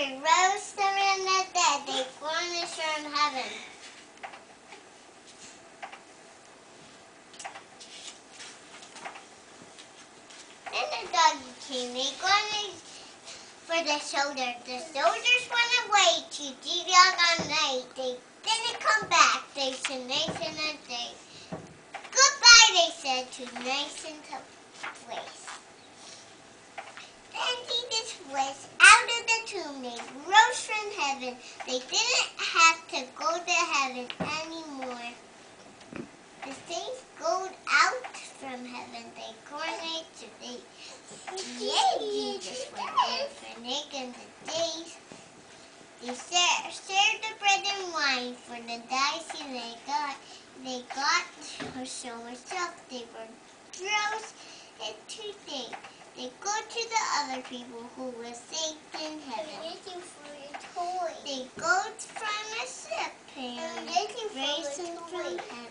they rose them in the dead. They garnished from heaven. Then the doggy came. They garnished for the soldiers. The soldiers went away to Gideon on night. They didn't come back. They said Nathan and they. Goodbye, they said to Nathan's place. Then Jesus was out of the tomb. They rose from heaven. They didn't have to go to heaven anymore. The saints go out from heaven. They coronate today. Yeah, Jesus went there for Nick and the days. They served the bread and wine for the dicey they got. They got so much stuff. They were gross and too thick. They go to the other people who were saved in heaven. They're looking for a toy. They go from a ship and raise them from heaven.